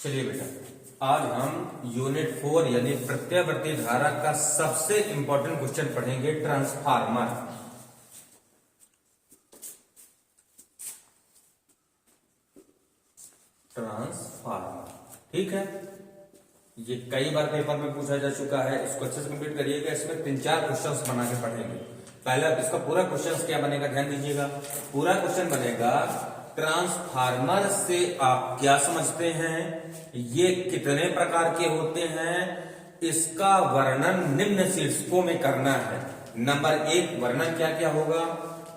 चलिए बेटा, आज हम यूनिट 4 यानी प्रत्यावर्ती धारा का सबसे इंपॉर्टेंट क्वेश्चन पढ़ेंगे, ट्रांसफार्मर। ठीक है, ये कई बार पेपर में पूछा जा चुका है। इसको अच्छे से कंप्लीट करिएगा। इसमें 3-4 क्वेश्चंस बना के पढ़ेंगे। पहला इसका पूरा क्वेश्चन क्या बनेगा, ध्यान दीजिएगा। पूरा क्वेश्चन बनेगा, ट्रांसफार्मर से आप क्या समझते हैं, ये कितने प्रकार के होते हैं, इसका वर्णन निम्न शीर्षकों में करना है। नंबर 1 वर्णन क्या क्या होगा।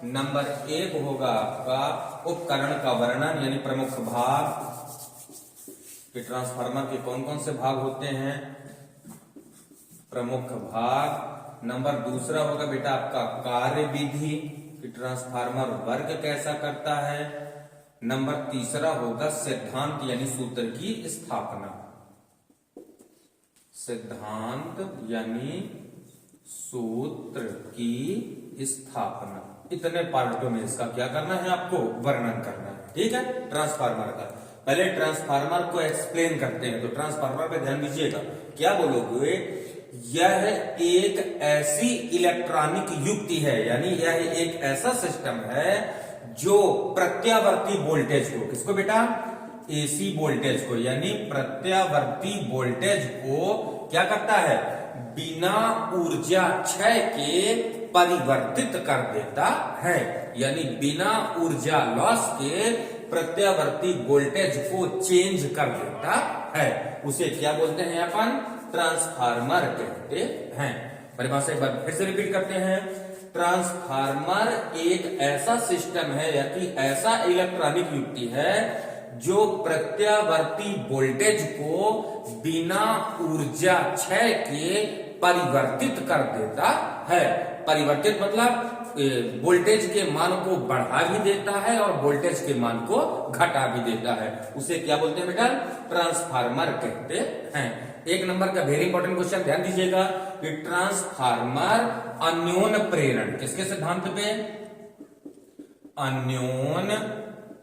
नंबर 1 होगा आपका उपकरण का वर्णन यानी प्रमुख भाग, कि ट्रांसफार्मर के कौन कौन से भाग होते हैं, प्रमुख भाग। नंबर 2 होगा बेटा आपका कार्य विधि, कि ट्रांसफार्मर वर्क कैसा करता है। नंबर 3 होगा सिद्धांत यानी सूत्र की स्थापना, सिद्धांत यानी सूत्र की स्थापना। इतने पार्टों में इसका क्या करना है, आपको वर्णन करना है। ठीक है, ट्रांसफार्मर का पहले ट्रांसफार्मर को एक्सप्लेन करते हैं। तो ट्रांसफार्मर पे ध्यान दीजिएगा, क्या बोलोगे, यह एक ऐसी इलेक्ट्रॉनिक युक्ति है, यानी यह एक ऐसा सिस्टम है जो प्रत्यावर्ती वोल्टेज को, किसको बेटा, एसी वोल्टेज को, यानी प्रत्यावर्ती वोल्टेज को क्या करता है, बिना ऊर्जा क्षय के परिवर्तित कर देता है। यानी बिना ऊर्जा लॉस के प्रत्यावर्ती वोल्टेज को चेंज कर देता है। उसे क्या बोलते हैं अपन, ट्रांसफार्मर कहते हैं। परिभाषा एक बार फिर से रिपीट करते हैं। ट्रांसफार्मर एक ऐसा सिस्टम है या कि ऐसा इलेक्ट्रॉनिक युक्ति है जो प्रत्यावर्ती वोल्टेज को बिना ऊर्जा क्षय के परिवर्तित कर देता है। परिवर्तित मतलब वोल्टेज के मान को बढ़ा भी देता है और वोल्टेज के मान को घटा भी देता है। उसे क्या बोलते हैं बेटा, ट्रांसफार्मर कहते हैं। 1 नंबर का वेरी इंपॉर्टेंट क्वेश्चन, ध्यान दीजिएगा कि ट्रांसफार्मर अन्योन प्रेरण, किसके सिद्धांत पे, अन्योन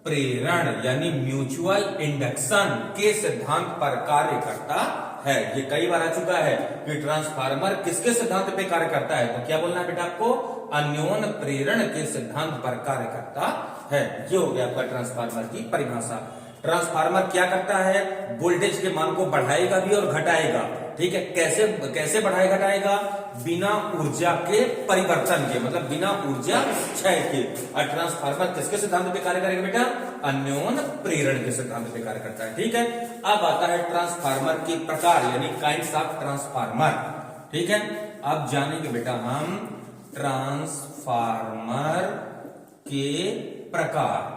प्रेरण यानी म्यूचुअल इंडक्शन के सिद्धांत पर कार्य करता है। ये कई बार आ चुका है कि ट्रांसफार्मर किसके सिद्धांत पे कार्य करता है, तो क्या बोलना है बेटा आपको, अन्योन प्रेरण के सिद्धांत पर कार्य करता है। ये हो गया आपका ट्रांसफार्मर की परिभाषा। ट्रांसफार्मर क्या करता है, वोल्टेज के मान को बढ़ाएगा भी और घटाएगा। ठीक है, कैसे कैसे बढ़ाए घटाएगा, बिना ऊर्जा के परिवर्तन के, मतलब बिना ऊर्जा क्षय के। और ट्रांसफार्मर किसके सिद्धांत पे कार्य करेगा बेटा, अन्योन प्रेरण के सिद्धांत पे कार्य करता है। ठीक है, अब आता है ट्रांसफार्मर के प्रकार यानी काइंड्स ऑफ ट्रांसफार्मर। ठीक है, अब जानेंगे बेटा हम ट्रांसफार्मर के प्रकार।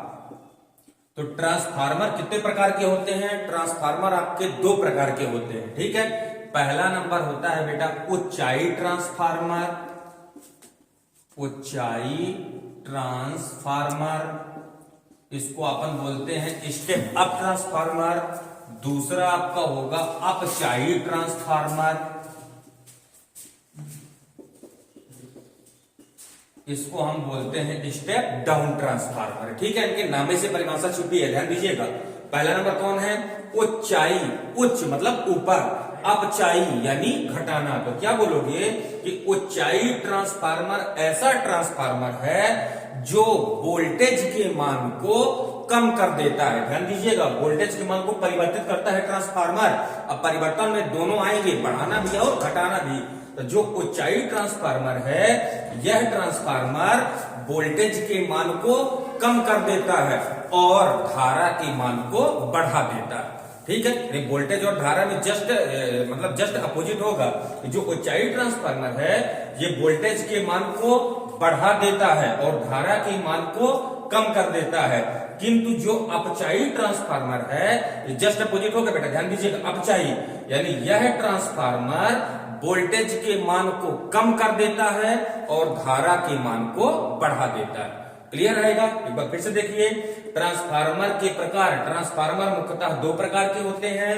तो ट्रांसफार्मर कितने प्रकार के होते हैं, ट्रांसफार्मर आपके 2 प्रकार के होते हैं। ठीक है, पहला नंबर होता है बेटा ऊंचाई ट्रांसफार्मर, ऊंचाई ट्रांसफार्मर, इसको अपन बोलते हैं स्टेप अप ट्रांसफार्मर। दूसरा आपका होगा अपचाई ट्रांसफार्मर, इसको हम बोलते हैं स्टेप डाउन ट्रांसफार्मर। ठीक है, इनके नामे से परिभाषा छुपी है, ध्यान दीजिएगा। पहला नंबर कौन है, ऊंचाई, उच्च मतलब ऊपर, अपचाई यानी घटाना। तो क्या बोलोगे कि ऊंचाई ट्रांसफार्मर ऐसा ट्रांसफार्मर है जो वोल्टेज के मान को कम कर देता है। ध्यान दीजिएगा, वोल्टेज के मान को परिवर्तित करता है ट्रांसफार्मर। अब परिवर्तन में दोनों आएंगे, बढ़ाना भी और घटाना भी। तो जो ऊंचाई ट्रांसफार्मर है, यह ट्रांसफार्मर वोल्टेज के मान को कम कर देता है और धारा के मान को बढ़ा देता है। ठीक है, वोल्टेज और धारा में जस्ट अपोजिट होगा। जो ऊंचाई ट्रांसफार्मर है, ये वोल्टेज के मान को बढ़ा देता है और धारा के मान को कम कर देता है। किंतु जो अपचाई ट्रांसफार्मर है, ये जस्ट अपोजिट होगा बेटा, ध्यान दीजिएगा। अपचाई यानी यह ट्रांसफार्मर वोल्टेज के मान को कम कर देता है और धारा के मान को बढ़ा देता है। क्लियर रहेगा, एक बार फिर से देखिए। ट्रांसफार्मर के प्रकार, ट्रांसफार्मर मुख्यतः 2 प्रकार के होते हैं।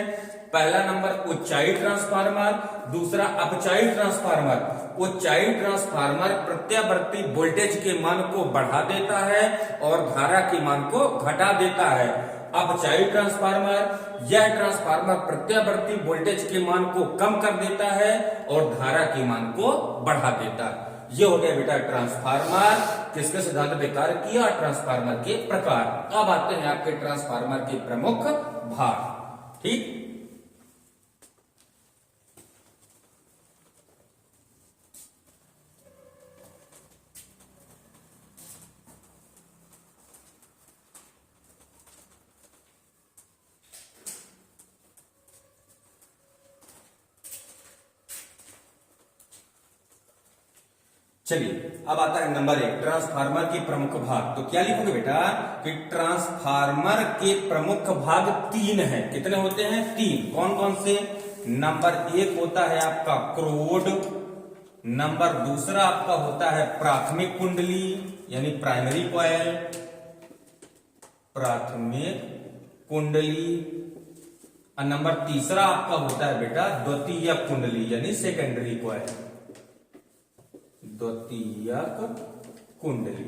पहला नंबर ऊंचाई ट्रांसफार्मर, दूसरा अपचाई ट्रांसफार्मर। ऊंचाई ट्रांसफार्मर प्रत्यावर्ती वोल्टेज के मान को बढ़ा देता है और धारा के मान को घटा देता है। अपचायी ट्रांसफार्मर, यह ट्रांसफार्मर प्रत्यावर्ती वोल्टेज के मान को कम कर देता है और धारा के मान को बढ़ा देता है। ये हो गया बेटा ट्रांसफार्मर किसके सिद्धांत पे कार्य किया, ट्रांसफार्मर के प्रकार। अब आते हैं आपके ट्रांसफार्मर के प्रमुख भाग। ठीक, चलिए अब आता है नंबर 1 ट्रांसफार्मर के प्रमुख भाग। तो क्या लिखोगे बेटा कि ट्रांसफार्मर के प्रमुख भाग 3 हैं। कितने होते हैं? 3। कौन कौन से? नंबर 1 होता है आपका क्रोड, नंबर 2 आपका होता है प्राथमिक कुंडली यानी प्राइमरी कॉइल, प्राथमिक कुंडली, और नंबर 3 आपका होता है बेटा द्वितीयक कुंडली यानी सेकेंडरी कॉइल, द्वितीयक कुंडली।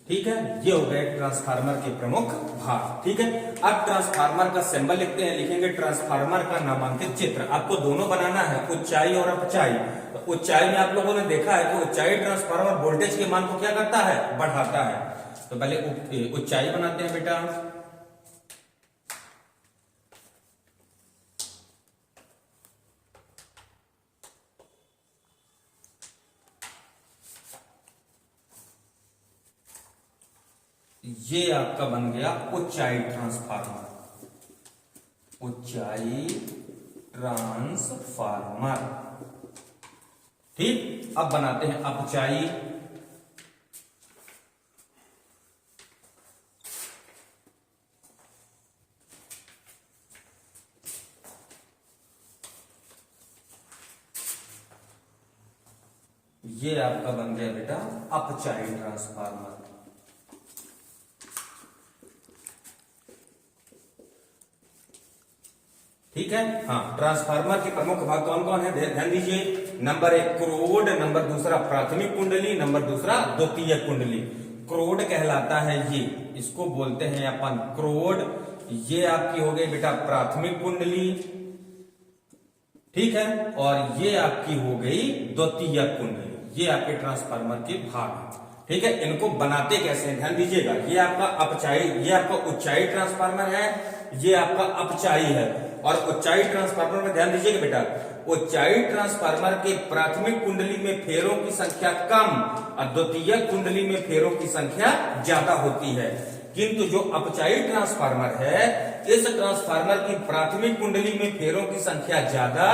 ठीक है, ये हो गए ट्रांसफार्मर के प्रमुख भाग। ठीक है, अब ट्रांसफार्मर का सिंबल लिखते हैं, लिखेंगे ट्रांसफार्मर का नामांकित चित्र। आपको दोनों बनाना है, ऊंचाई और अपचाई। तो ऊंचाई में आप लोगों ने देखा है कि ऊंचाई ट्रांसफार्मर वोल्टेज के मान को क्या करता है? बढ़ाता है। तो पहले ऊंचाई बनाते हैं बेटा। ये आपका बन गया ऊंचाई ट्रांसफार्मर, ऊंचाई ट्रांसफार्मर। ठीक, अब बनाते हैं अपचाई। ये आपका बन गया बेटा अपचाई ट्रांसफार्मर। ठीक है, हाँ, ट्रांसफार्मर के प्रमुख भाग कौन कौन है? ध्यान दीजिए। नंबर 1 क्रोड, नंबर 2 प्राथमिक कुंडली, नंबर 2 द्वितीयक कुंडली। क्रोड कहलाता है ये, इसको बोलते हैं अपन क्रोड। ये आपकी हो गई बेटा प्राथमिक कुंडली, ठीक है, और ये आपकी हो गई द्वितीयक कुंडली। ये आपके ट्रांसफार्मर के भाग हैं। ठीक है, इनको बनाते कैसे हैं ध्यान दीजिएगा। ये आपका अपचाई, ये आपका ऊंचाई ट्रांसफार्मर है, ये आपका अपचाई है। और ऊंचाई ट्रांसफार्मर में ध्यान दीजिएगा बेटा, ऊंचाई ट्रांसफार्मर के प्राथमिक कुंडली में फेरों की संख्या कम और द्वितीयक कुंडली में फेरों की संख्या ज्यादा होती है। किंतु जो अपचाई ट्रांसफार्मर है, इस ट्रांसफार्मर की प्राथमिक कुंडली में फेरों की संख्या ज्यादा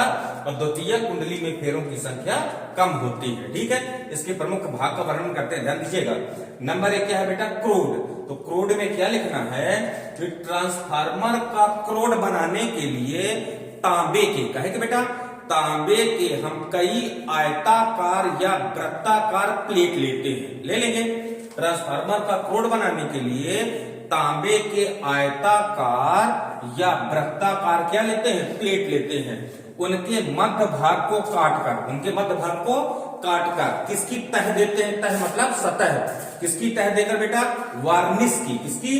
और द्वितीयक कुंडली में फेरों की संख्या कम होती है। ठीक है, इसके प्रमुख भाग का वर्णन करते हैं, ध्यान दीजिएगा। नंबर 1 क्या है बेटा? क्रोड। तो क्रोड में क्या लिखना है कि ट्रांसफार्मर का क्रोड बनाने के लिए तांबे के, कहे कि बेटा तांबे के हम कई आयताकार या वृत्ताकार प्लेट लेते हैं, ले लेंगे। ट्रांसफार्मर का क्रोड बनाने के लिए तांबे के आयताकार या वृत्ताकार क्या लेते हैं? प्लेट लेते हैं। उनके मध्य भाग को काटकर, उनके मध्य भाग को काटकर किसकी तह देते हैं? तह मतलब सतह। किसकी तह देकर बेटा? वार्निश की। किसकी?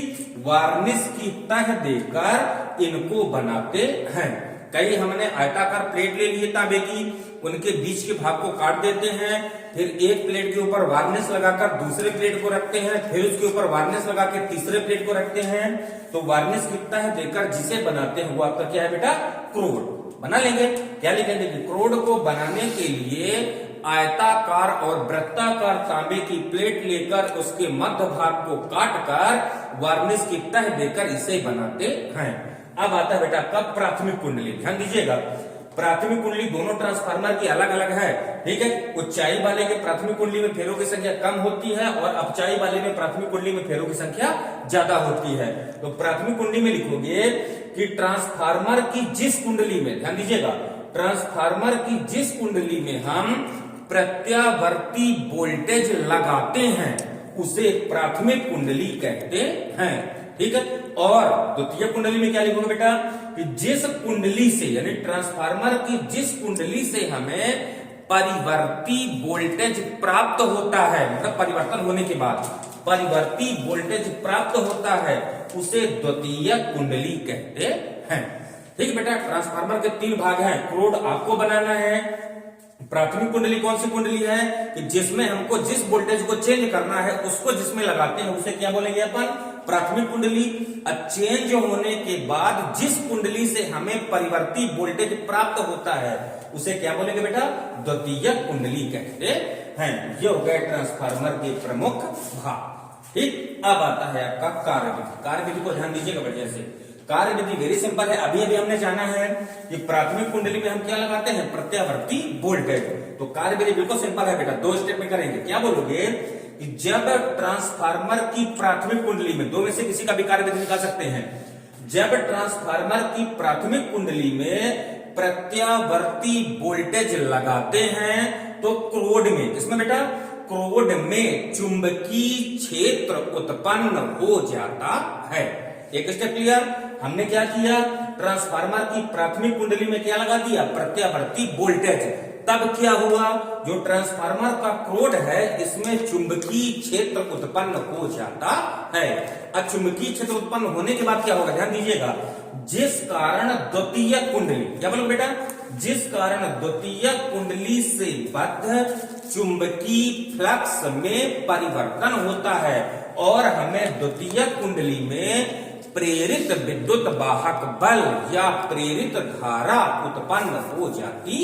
वार्निश की तह देकर इनको बनाते हैं। कई हमने आयताकार प्लेट ले लिए तांबे की, उनके बीच के भाग को काट देते हैं, फिर एक प्लेट के ऊपर वार्निश लगाकर दूसरे प्लेट को रखते हैं, फिर उसके ऊपर वार्निश लगा के तीसरे प्लेट को रखते हैं। तो वार्निश की तह देकर जिसे बनाते हैं वो आपका क्या है बेटा? क्रोड। बना लेंगे। क्या लिखेंगे? क्रोड को बनाने के लिए आयताकार और वृत्ताकार तांबे की प्लेट लेकर उसके मध्य भाग को काटकर वार्निश की तह देकर इसे बनाते हैं। अब आता है बेटा आपका प्राथमिक कुंडली। ध्यान दीजिएगा, प्राथमिक कुंडली दोनों ट्रांसफार्मर की अलग अलग है। ठीक है, ऊंचाई वाले के प्राथमिक कुंडली में फेरों की संख्या कम होती है और अपचाई वाले में प्राथमिक कुंडली में फेरों की संख्या ज्यादा होती है। तो प्राथमिक कुंडली में लिखोगे कि ट्रांसफार्मर की जिस कुंडली में, ध्यान दीजिएगा, ट्रांसफार्मर की जिस कुंडली में हम प्रत्यावर्ती वोल्टेज लगाते हैं उसे प्राथमिक कुंडली कहते हैं। ठीक है, और द्वितीय कुंडली में क्या लिखोगे बेटा कि जिस कुंडली से, यानी ट्रांसफार्मर की जिस कुंडली से हमें परिवर्ती वोल्टेज प्राप्त होता है, मतलब परिवर्तन होने के बाद परिवर्ती वोल्टेज प्राप्त होता है उसे द्वितीय कुंडली कहते हैं। ठीक है बेटा, ट्रांसफार्मर के 3 भाग हैं। क्रोड आपको बनाना है। प्राथमिक कुंडली कौन सी कुंडली है कि जिसमें हमको जिस वोल्टेज को चेंज करना है उसको जिसमें लगाते हैं उसे क्या बोलेंगे अपन, प्राथमिक कुंडली। अब चेंज होने के बाद जिस कुंडली से हमें परिवर्ती वोल्टेज प्राप्त होता है उसे क्या बोलेंगे बेटा, द्वितीय कुंडली कहते हैं। ये हो गए ट्रांसफार्मर के प्रमुख भाग। ठीक, अब आता है आपका कार्यविधि। कार्यविधि को ध्यान दीजिएगा बढ़िया से। कार्यविधि वेरी सिंपल है। अभी अभी हमने जाना है कि प्राथमिक कुंडली में हम क्या लगाते हैं, प्रत्यावर्ती वोल्टेज। तो कार्यविधि बिल्कुल सिंपल है बेटा, 2 स्टेप में करेंगे। क्या बोलोगे कि जब ट्रांसफार्मर की प्राथमिक कुंडली में, 2 में से किसी का भी कार्यविधि निकाल सकते हैं, जब ट्रांसफार्मर की प्राथमिक कुंडली में प्रत्यावर्ती वोल्टेज लगाते हैं तो क्रोड में, इसमें बेटा क्रोड में चुंबकीय क्षेत्र उत्पन्न हो जाता है। एक स्टेप क्लियर। हमने क्या किया, ट्रांसफार्मर की प्राथमिक कुंडली में क्या लगा दिया, प्रत्यावर्ती वोल्टेज। तब क्या हुआ, जो ट्रांसफार्मर का क्रोड है इसमें चुंबकीय क्षेत्र उत्पन्न हो जाता है। अब चुंबकीय क्षेत्र उत्पन्न होने के बाद क्या होगा, ध्यान दीजिएगा, जिस कारण द्वितीय कुंडली, क्या बोलो बेटा, जिस कारण द्वितीय कुंडली से बद्ध चुंबकीय फ्लक्स में परिवर्तन होता है और हमें द्वितीय कुंडली में प्रेरित विद्युत वाहक बल या प्रेरित धारा उत्पन्न हो जाती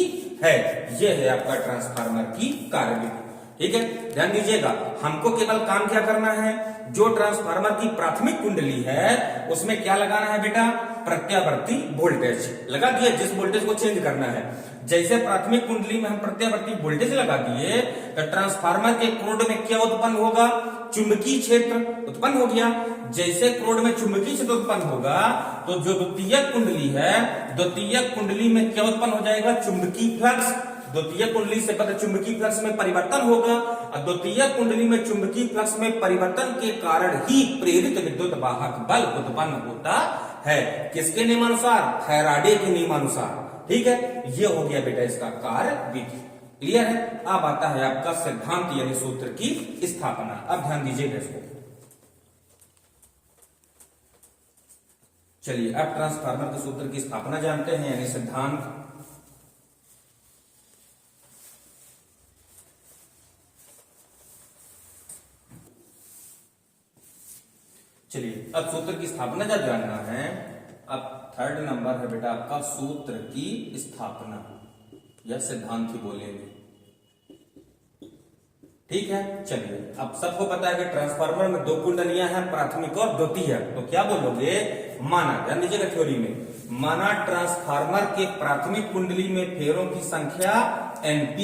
है। यह है आपका ट्रांसफार्मर की कार्यविधि। ठीक है, ध्यान दीजिएगा, हमको केवल काम क्या करना है, जो ट्रांसफार्मर की प्राथमिक कुंडली है उसमें क्या लगाना है बेटा, प्रत्यावर्ती वोल्टेज लगा दिए, जिस वोल्टेज को चेंज करना है। जैसे प्राथमिक कुंडली में हम प्रत्यावर्ती वोल्टेज लगा दिए तो ट्रांसफार्मर के क्रोड में क्या उत्पन्न होगा, चुंबकीय क्षेत्र उत्पन्न हो गया। जैसे क्रोड में चुंबकीय क्षेत्र उत्पन्न होगा तो जो द्वितीय कुंडली है, द्वितीय कुंडली में क्या उत्पन्न हो जाएगा, चुंबकीय फ्लक्स। द्वितीय कुंडली से बद्ध चुंबकीय फ्लक्स में परिवर्तन होगा और द्वितीय कुंडली में चुंबकीय फ्लक्स में परिवर्तन के कारण ही प्रेरित विद्युत वाहक बल उत्पन्न होता है। किसके नियमानुसार, फैराडे के नियमानुसार। ठीक है, ये हो गया बेटा इसका कार्यविधि। क्लियर है। अब आता है आपका सिद्धांत यानी सूत्र की स्थापना। अब ध्यान दीजिएगा इसको। चलिए अब ट्रांसफार्मर के सूत्र की स्थापना जानते हैं यानी सिद्धांत। चलिए अब सूत्र की स्थापना जब जानना है, अब 3rd नंबर है बेटा आपका सूत्र की स्थापना या सिद्धांत ही बोलेंगे। ठीक है, चलिए अब सबको पता है कि ट्रांसफार्मर में 2 कुंडलियां हैं, प्राथमिक और द्वितीय। तो क्या बोलोगे, माना, ध्यान दीजिएगा थ्योरी में, माना ट्रांसफार्मर के प्राथमिक कुंडली में फेरों की संख्या NP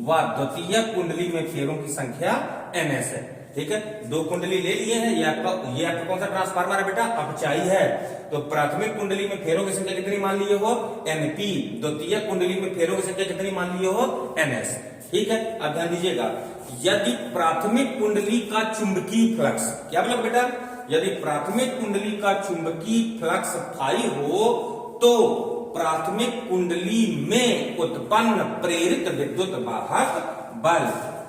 व द्वितीय कुंडली में फेरों की संख्या NS है। ठीक है, 2 कुंडली ले लिए हैं। ये आपका कौन सा ट्रांसफार्मर है बेटा, अपचाई है। तो प्राथमिक कुंडली में फेरों की संख्या कितनी मान लिए हो, NP। द्वितीय कुंडली में फेरों की संख्या कितनी मान लिए हो, NS। ठीक है, अब ध्यान दीजिएगा, यदि प्राथमिक कुंडली का चुंबकीय फ्लक्स, क्या मतलब बेटा, यदि प्राथमिक कुंडली का चुंबकीय फ्लक्स फाई हो तो प्राथमिक कुंडली में उत्पन्न प्रेरित विद्युत वाहक बल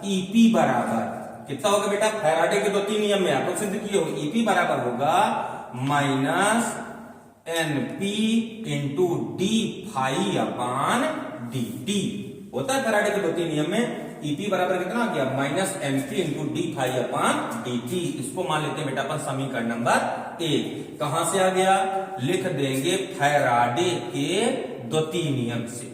EP बराबर कितना होगा बेटा, फैराडे के 2-3 नियम में आप लोग सिद्ध किए हो, EP बराबर होगा -NP इंटू d∅/dt। होता है फैराडे के 2-3 नियम में। EP बराबर कितना आ गया, -NP इंटू d∅/dt। इसको मान लेते हैं बेटा अपन समीकरण नंबर 1। कहां से आ गया, लिख देंगे फैराडे के द्वितीय नियम से,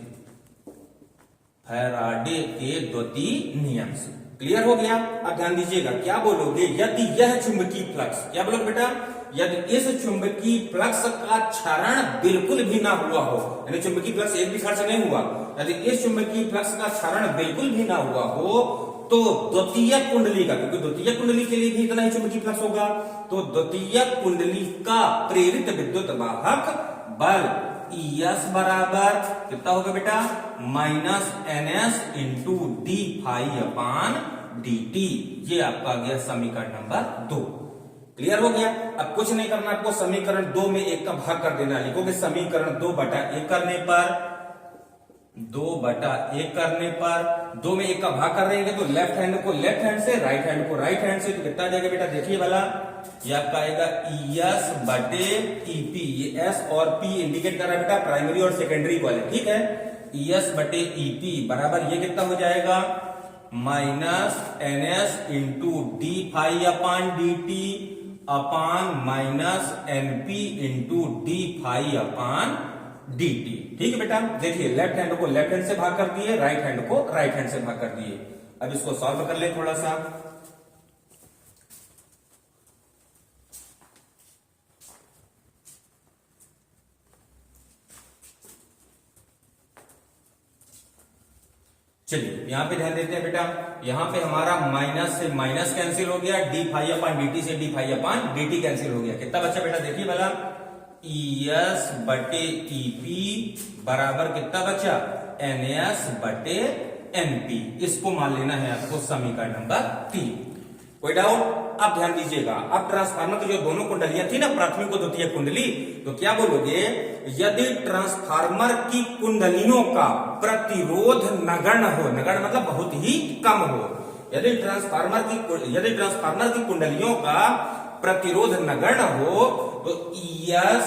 फैराडे के द्वितीय नियम से। क्लियर हो गया। अब ध्यान दीजिएगा, क्या बोलोगे, यदि यह चुंबकीय फ्लक्स, क्या बोलोगे बेटा, यदि इस चुंबकीय फ्लक्स का क्षरण बिल्कुल भी ना हुआ हो, यानी चुंबकीय फ्लक्स एक भी खर्च नहीं हुआ, यदि इस चुंबकीय फ्लक्स का क्षरण बिल्कुल भी ना हुआ हो तो द्वितीय कुंडली का, क्योंकि द्वितीय कुंडली के लिए भी इतना ही चुंबकीय फ्लक्स होगा, तो द्वितीय कुंडली का प्रेरित विद्युत वाहक बल ES बराबर कितना होगा बेटा, -NS इंटू d∅/dt। ये आपका आ गया समीकरण नंबर 2। क्लियर हो गया। अब कुछ नहीं करना, आपको समीकरण 2 में 1 का भाग कर देना। लिखोगे समीकरण 2/1 करने पर, 2/1 करने पर दो में एक का भाग कर रहे हैं तो लेफ्ट हैंड को लेफ्ट हैंड से, राइट हैंड को राइट हैंड से, तो कितना आ जाएगा बेटा देखिए वाला, ये आपका आएगा ES बटे EP। ये S और P इंडिकेट कर रहा है बेटा प्राइमरी और सेकेंडरी वाले, ठीक है। ES बटे EP बराबर ये कितना हो जाएगा, minus NS into d phi upon DT upon minus NP into d phi upon DT। ठीक है बेटा, देखिए लेफ्ट हैंड को लेफ्ट हैंड से भाग कर दिए, राइट हैंड को राइट हैंड से भाग कर दिए। अब इसको सॉल्व कर ले थोड़ा सा। चलिए यहां पे ध्यान देते हैं बेटा, यहां पे हमारा माइनस से माइनस कैंसिल हो गया, डी फाई अपान DT से D phi upon DT cancel हो गया। कितना बचा बेटा देखिए भला, ES बटे EP बराबर कितना बचा, NS बटे NP। इसको मान लेना है आपको समीकरण नंबर 3। कोई डाउट? अब ध्यान दीजिएगा, अब ट्रांसफार्मर की जो दोनों कुंडलियां थी ना, प्राथमिक और द्वितीय कुंडली, तो क्या बोलोगे, यदि ट्रांसफार्मर की कुंडलियों का प्रतिरोध नगण्य हो, नगण्य मतलब बहुत ही कम हो, यदि ट्रांसफार्मर की कुंडलियों का प्रतिरोध नगण्य हो तो ES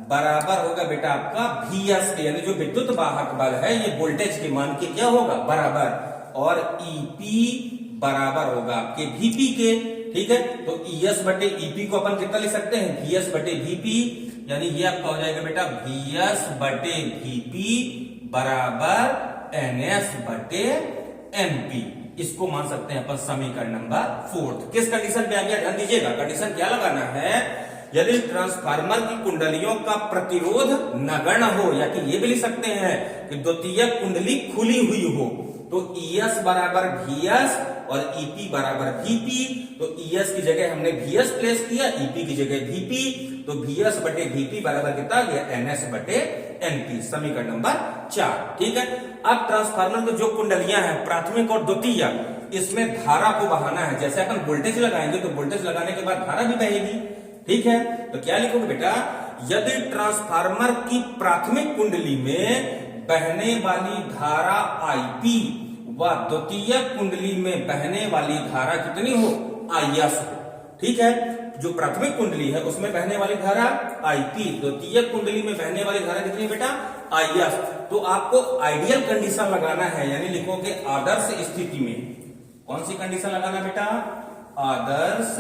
बराबर होगा बेटा आपका VS के, यानी जो विद्युत वाहक बल है ये वोल्टेज के मान के क्या होगा बराबर, और EP बराबर होगा आपके VP के। ठीक है, तो ES बटे EP को अपन कितना लिख सकते हैं, VS बटे VP, यानी ये आपका हो जाएगा बेटा VS बटे VP बराबर NS बटे NP। इसको मान सकते हैं अपन समीकरण नंबर 4। किस कंडीशन पे आ गया, ध्यान दीजिएगा, कंडीशन क्या लगाना है, यदि ट्रांसफार्मर की कुंडलियों का प्रतिरोध नगण्य हो, या कि ये भी लिख सकते हैं कि द्वितीय कुंडली खुली हुई हो, तो ES बराबर VS और EP बराबर VP। तो ES की जगह हमने VS प्लेस किया, EP की जगह VP, तो VS बटे VP बराबर कितना गया, NS बटे NP। समीकरण नंबर 4। ठीक है, अब ट्रांसफार्मर की जो कुंडलियां हैं प्राथमिक और द्वितीय, इसमें धारा को बहाना है। जैसे अपन वोल्टेज लगाएंगे तो वोल्टेज लगाने के बाद धारा भी बहेगी। ठीक है, तो क्या लिखोगे बेटा, यदि ट्रांसफार्मर की प्राथमिक कुंडली में बहने वाली धारा IP व द्वितीय कुंडली में बहने वाली धारा कितनी हो, IS हो। ठीक है, जो प्राथमिक कुंडली है उसमें बहने वाली धारा IP, द्वितीय कुंडली में बहने वाली धारा कितनी बेटा, IS। तो आपको आइडियल कंडीशन लगाना है, यानी लिखोगे आदर्श स्थिति में। कौन सी कंडीशन लगाना बेटा, आदर्श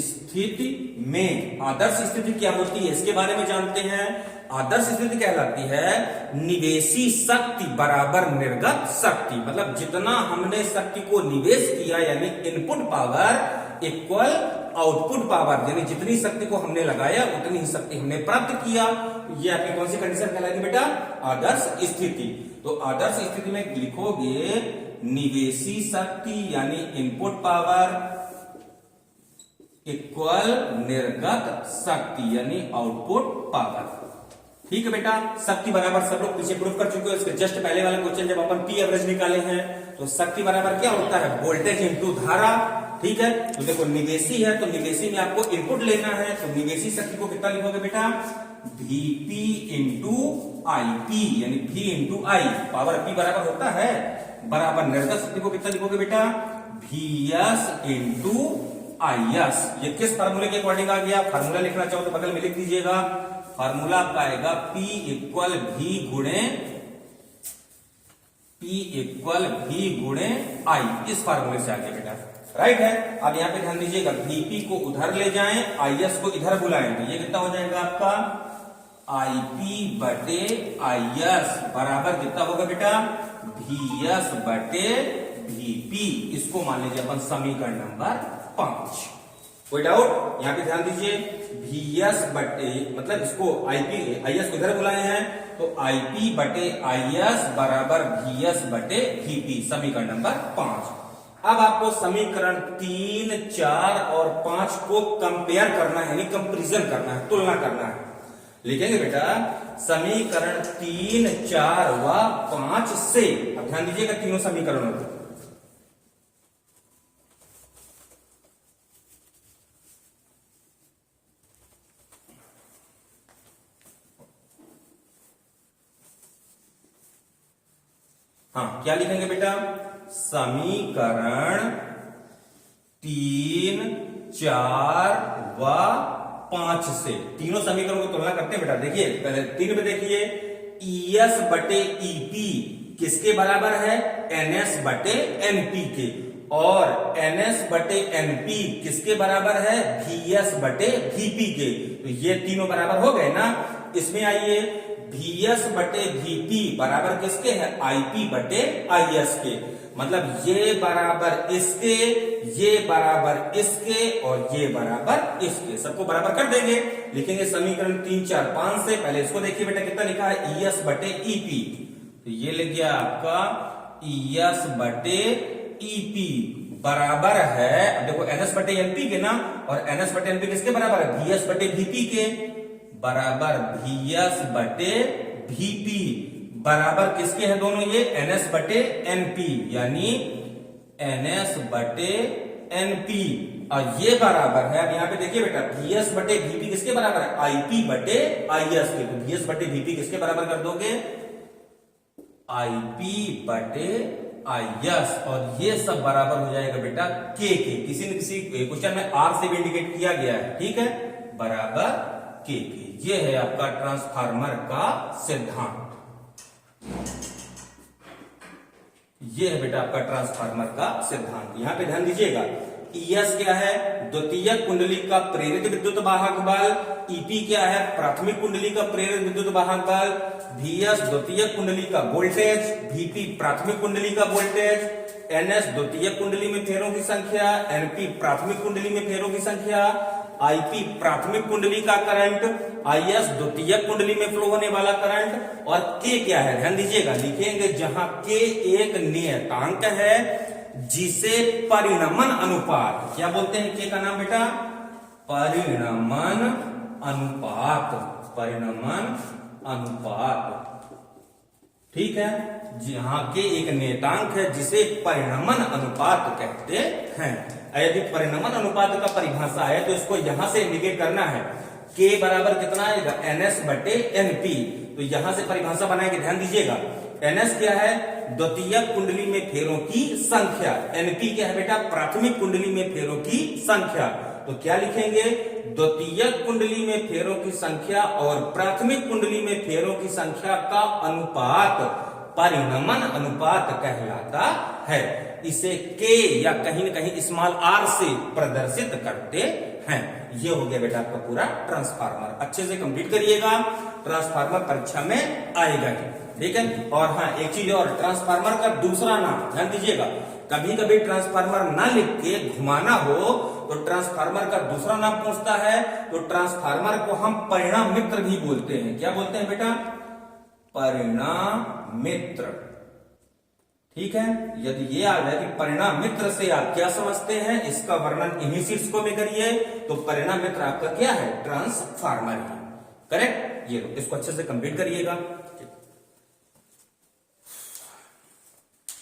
स्थिति में। आदर्श स्थिति क्या होती है इसके बारे में जानते हैं। आदर्श स्थिति कहलाती है निवेशी शक्ति बराबर निर्गत शक्ति, मतलब जितना हमने शक्ति को निवेश किया यानी input power equal output power, यानी जितनी शक्ति को हमने लगाया उतनी ही शक्ति हमने प्राप्त किया। ये आपकी कौन सी कंडीशन कहलाएगी बेटा, आदर्श स्थिति। तो आदर्श स्थिति में लिखोगे निवेशी शक्ति यानी इनपुट पावर इक्वल निर्गत शक्ति यानी आउटपुट पावर। ठीक है बेटा, शक्ति बराबर सब लोग पीछे प्रूफ कर चुके हो। इसके जस्ट पहले वाला क्वेश्चन जब अपन P एवरेज निकाले हैं तो शक्ति बराबर क्या होता है, वोल्टेज इंटू धारा। ठीक है, तो देखो निवेशी है तो निवेशी में आपको इनपुट लेना है, तो निवेशी शक्ति को कितना लिखोगे बेटा, VP इंटू IP, यानी V into I, power P बराबर होता है बराबर निर्गत शक्ति को कितना लिखोगे बेटा, VS इंटू IS। ये किस फार्मूले के अकॉर्डिंग आ गया, फार्मूला लिखना चाहो तो बगल में लिख दीजिएगा। फार्मूला आपका आएगा P इक्वल V गुणे I। इस फार्मूले से आ गया बेटा, राइट है। अब यहाँ पे ध्यान दीजिएगा, VP को उधर ले जाएं, IS को इधर बुलाएं, तो ये कितना हो जाएगा आपका IP बटे IS बराबर कितना होगा बेटा, VS बटे VP। इसको मान लीजिए अपन समीकरण नंबर 5। कोई डाउट? यहाँ पे ध्यान दीजिए, VS बटे मतलब इसको IS को इधर बुलाए हैं, तो IP बटे IS बराबर VS बटे VP। समीकरण नंबर 5। अब आपको समीकरण 3, 4 और 5 को कंपेयर करना है, यानी कंपैरिजन करना है, तुलना करना है। लिखेंगे बेटा समीकरण 3, 4 व 5 से। अब ध्यान दीजिएगा तीनों समीकरणों को। हाँ, क्या लिखेंगे बेटा? समीकरण 3, 4 व 5 से तीनों समीकरणों की तुलना करते हैं बेटा। देखिए पहले 3 में देखिए, ES बटे EP किसके बराबर है? NS बटे NP के। और NS बटे NP किसके बराबर है? VS बटे VP के। तो ये तीनों बराबर हो गए ना। इसमें आइए, VS बटे VP बराबर किसके है? IP बटे IS के। मतलब ये बराबर इसके, ये बराबर इसके और ये बराबर इसके, सबको बराबर कर देंगे। लिखेंगे समीकरण 3, 4, 5 से। पहले इसको देखिए बेटा, कितना लिखा है? ES बटे EP। तो ये लिख गया आपका ES बटे EP बराबर है, अब देखो NS बटे NP के ना, और NS बटे NP किसके बराबर है? VS बटे VP के। बराबर VS बटे VP बराबर किसके हैं दोनों? ये NS बटे NP, यानी NS बटे NP। और ये बराबर है, अब यहां पे देखिए बेटा, VS बटे VP किसके बराबर है? IP बटे IS के। तो VS बटे VP किसके बराबर कर दोगे? IP बटे IS। और ये सब बराबर हो जाएगा बेटा K के। किसी न किसी क्वेश्चन में R से भी इंडिकेट किया गया है, ठीक है, बराबर K के। ये है आपका ट्रांसफार्मर का सिद्धांत। ये है बेटा आपका ट्रांसफार्मर का सिद्धांत। यहां पे ध्यान दीजिएगा, ES क्या है? द्वितीय कुंडली का प्रेरित विद्युत वाहक बल। EP क्या है? प्राथमिक कुंडली का प्रेरित विद्युत वाहक बल। VS द्वितीय कुंडली का वोल्टेज। VP प्राथमिक कुंडली का वोल्टेज। NS द्वितीय कुंडली में फेरों की संख्या। NP प्राथमिक कुंडली में फेरों की संख्या। IP प्राथमिक कुंडली का करंट। IS द्वितीय कुंडली में फ्लो होने वाला करंट। और K क्या है? ध्यान दीजिएगा, लिखेंगे जहां K एक नियतांक है जिसे परिणमन अनुपात, क्या बोलते हैं K का नाम बेटा? परिणमन अनुपात। परिणमन अनुपात, ठीक है, जहां के एक नियतांक है जिसे परिणमन अनुपात कहते हैं। यदि परिणमन अनुपात का परिभाषा है तो इसको यहां से इंडिकेट करना है। K बराबर कितना आएगा? NS बटे NP। तो यहां से परिभाषा बनाएंगे, ध्यान दीजिएगा। NS क्या है? द्वितीय कुंडली में फेरों की संख्या। NP क्या है बेटा? प्राथमिक कुंडली में फेरों की संख्या। तो क्या लिखेंगे? द्वितीय कुंडली में फेरों की संख्या और प्राथमिक कुंडली में फेरों की संख्या का अनुपात परिणमन अनुपात कहलाता है। इसे K या कहीं न कहीं स्मॉल r से प्रदर्शित करते हैं। ये हो गया बेटा आपका पूरा ट्रांसफार्मर। अच्छे से कंप्लीट करिएगा, ट्रांसफार्मर परीक्षा में आएगा ही, ठीक है। और हाँ, एक चीज और, ट्रांसफार्मर का दूसरा नाम ध्यान दीजिएगा। कभी कभी ट्रांसफार्मर ना लिख के घुमाना हो तो ट्रांसफार्मर का दूसरा नाम पूछता है, तो ट्रांसफार्मर को हम परिणाम मित्र भी बोलते हैं। क्या बोलते हैं बेटा? परिणाम मित्र, ठीक है। यदि ये आ जाए कि परिणाम मित्र से आप क्या समझते हैं, इसका वर्णन इन्हीं शीर्षकों में करिए, तो परिणाम मित्र आपका क्या है? ट्रांसफार्मर है, करेक्ट। ये इसको अच्छे से कंप्लीट करिएगा।